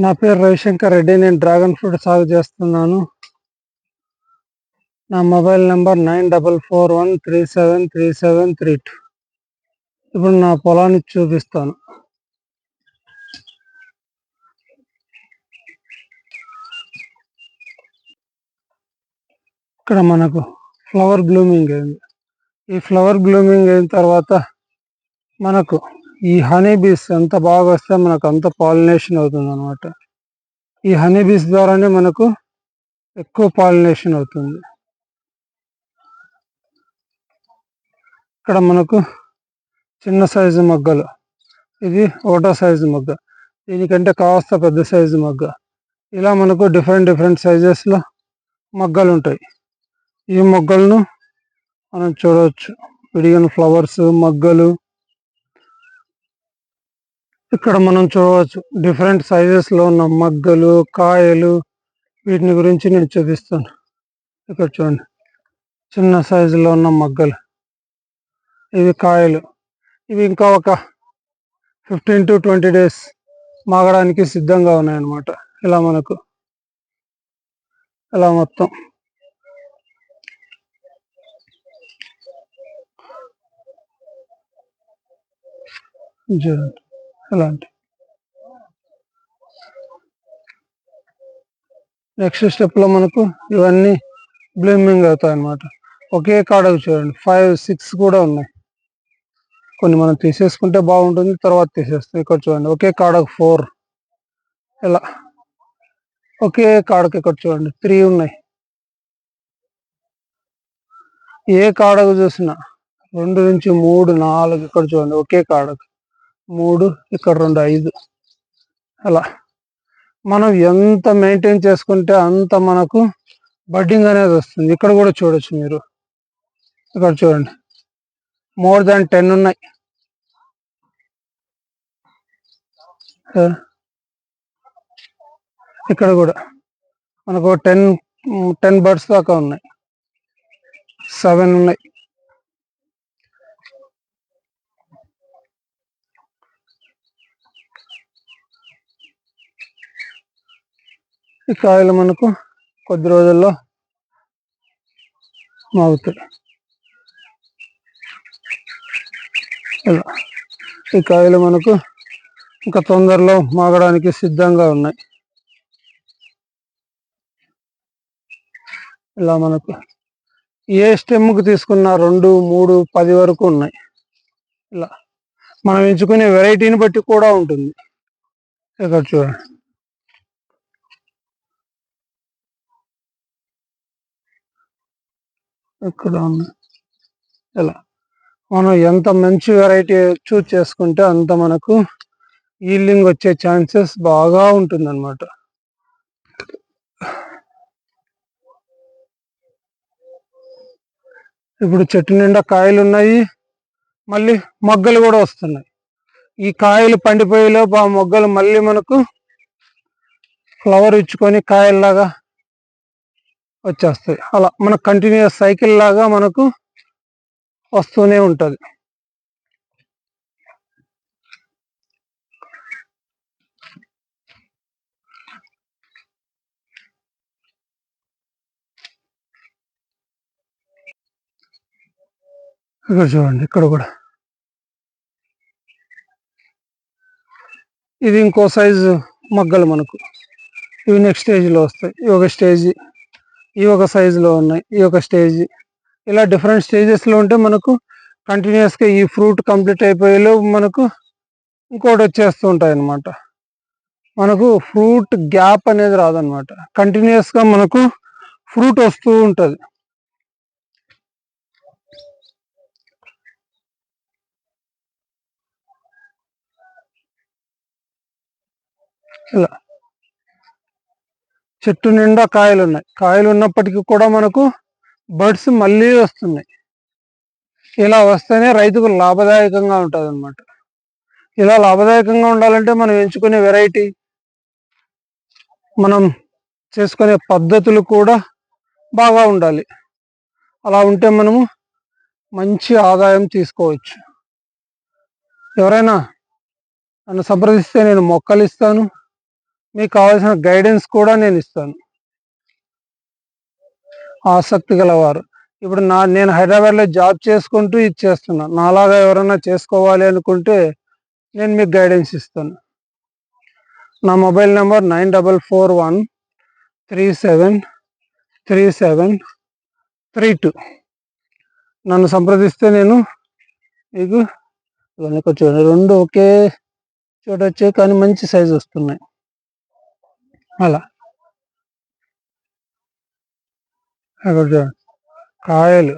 నా పేరు రవిశంకర్ రెడ్డి. నేను డ్రాగన్ ఫ్రూట్ సాగు చేస్తున్నాను. నా మొబైల్ నెంబర్ 9441373732. ఇప్పుడు నా పొలాన్ని చూపిస్తాను. ఇక్కడ మనకు ఫ్లవర్ బ్లూమింగ్ అయింది. ఈ ఫ్లవర్ బ్లూమింగ్ అయిన తర్వాత మనకు ఈ హనీ బీస్ ఎంత బాగా వస్తే మనకు అంత పాలినేషన్ అవుతుంది అనమాట. ఈ హనీ బీస్ ద్వారానే మనకు ఎక్కువ పాలినేషన్ అవుతుంది. ఇక్కడ మనకు చిన్న సైజు మొగ్గలు, ఇది ఒకటో సైజు మొగ్గ, దీనికంటే కాస్త పెద్ద సైజు మొగ్గ, ఇలా మనకు డిఫరెంట్ సైజెస్లో మొగ్గలు ఉంటాయి. ఈ మొగ్గలను మనం చూడవచ్చు, విడిగిన ఫ్లవర్స్, మొగ్గలు. ఇక్కడ మనం చూడవచ్చు డిఫరెంట్ సైజెస్లో ఉన్న మొగ్గలు, కాయలు. వీటిని గురించి నేను చూపిస్తాను. ఇక్కడ చూడండి, చిన్న సైజులో ఉన్న మొగ్గలు, ఇవి కాయలు. ఇవి ఇంకా ఒక 15 to 20 days మాగడానికి సిద్ధంగా ఉన్నాయన్నమాట. ఇలా మనకు ఇలా మొత్తం ఇలాంటి. నెక్స్ట్ స్టెప్లో మనకు ఇవన్నీ బ్లూమింగ్ అవుతాయి అన్నమాట. ఒకే కాడకు చూడండి 5, 6 కూడా ఉన్నాయి. కొన్ని మనం తీసేసుకుంటే బాగుంటుంది, తర్వాత తీసేస్తాం. ఇక్కడ చూడండి, ఒకే కాడకు 4, ఇలా ఒకే కాడకు ఇక్కడ చూడండి 3 ఉన్నాయి. ఏ కాడకు చూసినా 2 నుంచి 3, 4. ఇక్కడ చూడండి, ఒకే కాడకు 3, ఇక్కడ 2, 5. అలా మనం ఎంత మెయింటైన్ చేసుకుంటే అంత మనకు బడ్డింగ్ అనేది వస్తుంది. ఇక్కడ కూడా చూడొచ్చు మీరు, ఇక్కడ చూడండి more than 10 ఉన్నాయి. ఇక్కడ కూడా మనకు 10 బర్డ్స్ దాకా ఉన్నాయి, 7 ఉన్నాయి. ఈ కాయలు మనకు కొద్ది రోజుల్లో మాగుతాయి. ఇలా ఈ కాయలు మనకు ఇంకా తొందరలో మాగడానికి సిద్ధంగా ఉన్నాయి. ఇలా మనకు ఏ స్టెమ్కి తీసుకున్న 2, 3, 10 వరకు ఉన్నాయి. ఇలా మనం ఎంచుకునే వెరైటీని బట్టి కూడా ఉంటుంది. ఇక్కడ చూడండి, ఇక్కడ ఉన్నాయి. ఇలా మనం ఎంత మంచి వెరైటీ చూస్ చేసుకుంటే అంత మనకు ఈల్డింగ్ వచ్చే ఛాన్సెస్ బాగా ఉంటుందన్నమాట. ఇప్పుడు చెట్టు నిండా కాయలు ఉన్నాయి, మళ్ళీ మొగ్గలు కూడా వస్తున్నాయి. ఈ కాయలు పండిపోయేలోపు ఆ మొగ్గలు మళ్ళీ మనకు ఫ్లవర్ ఇచ్చుకొని కాయల్లాగా వచ్చేస్తాయి. అలా మనకు కంటిన్యూస్ సైకిల్ లాగా మనకు వస్తూనే ఉంటుంది. ఇక్కడ చూడండి, ఇక్కడ కూడా ఇది ఇంకో సైజు మొగ్గలు మనకు. ఇవి నెక్స్ట్ స్టేజ్లో వస్తాయి. ఈ ఒక స్టేజ్, ఈ ఒక సైజులో ఉన్నాయి, ఈ ఒక స్టేజ్. ఇలా డిఫరెంట్ స్టేజెస్లో ఉంటే మనకు కంటిన్యూస్గా ఈ ఫ్రూట్ కంప్లీట్ అయిపోయేలో మనకు ఇంకోటి వచ్చేస్తూ ఉంటాయి అన్నమాట. మనకు ఫ్రూట్ గ్యాప్ అనేది రాదనమాట, కంటిన్యూస్గా మనకు ఫ్రూట్ వస్తూ ఉంటుంది. ఇలా చెట్టు నిండా కాయలు ఉన్నాయి. కాయలు ఉన్నప్పటికీ కూడా మనకు బర్డ్స్ మళ్ళీ వస్తున్నాయి. ఇలా వస్తేనే రైతుకు లాభదాయకంగా ఉంటుంది అన్నమాట. ఇలా లాభదాయకంగా ఉండాలంటే మనం ఎంచుకునే వెరైటీ, మనం చేసుకునే పద్ధతులు కూడా బాగా ఉండాలి. అలా ఉంటే మనము మంచి ఆదాయం తీసుకోవచ్చు. ఎవరైనా నన్ను సంప్రదిస్తే నేను మొక్కలు ఇస్తాను. మీకు కావాల్సిన గైడెన్స్ కూడా నేను ఇస్తాను. ఆసక్తి గలవారు ఇప్పుడు నేను హైదరాబాద్లో జాబ్ చేసుకుంటూ ఇది చేస్తున్నాను. నాలాగా ఎవరైనా చేసుకోవాలి అనుకుంటే నేను మీకు గైడెన్స్ ఇస్తాను. నా మొబైల్ నెంబర్ 9441373732. నన్ను సంప్రదిస్తే నేను మీకు చూడండి, రెండు ఒకే చోట వచ్చాయి కానీ మంచి సైజు వస్తున్నాయి. అలా అక్కడ చూడండి, కాయలు,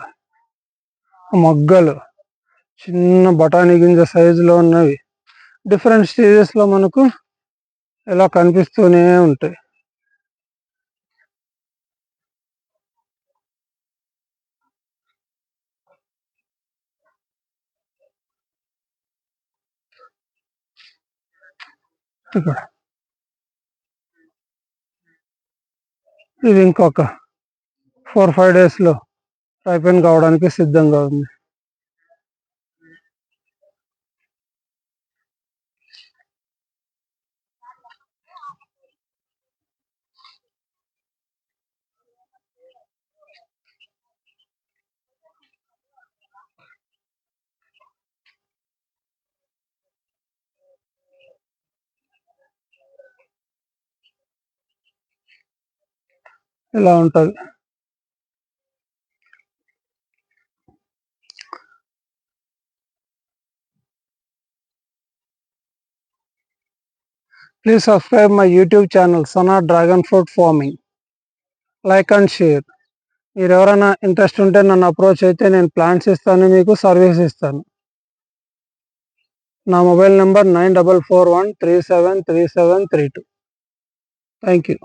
మొగ్గలు చిన్న బఠానీ గింజ సైజులో ఉన్నవి డిఫరెంట్ స్టేజెస్లో మనకు ఇలా కనిపిస్తూనే ఉంటాయి. ఇక్కడ ఇది ఇంకొక 4-5 డేస్లో రైపెన్ కావడానికి సిద్ధంగా ఉంది. ఇలా ఉంటుంది. Please subscribe my YouTube channel Sana Dragon Fruit Farming. Like and share. మీరు ఎవరైనా ఇంట్రెస్ట్ ఉంటే నన్ను అప్రోచ్ అయితే నేను ప్లాంట్స్ ఇస్తాను, మీకు సర్వీస్ ఇస్తాను. నా మొబైల్ నెంబర్ 9441373732. Thank you.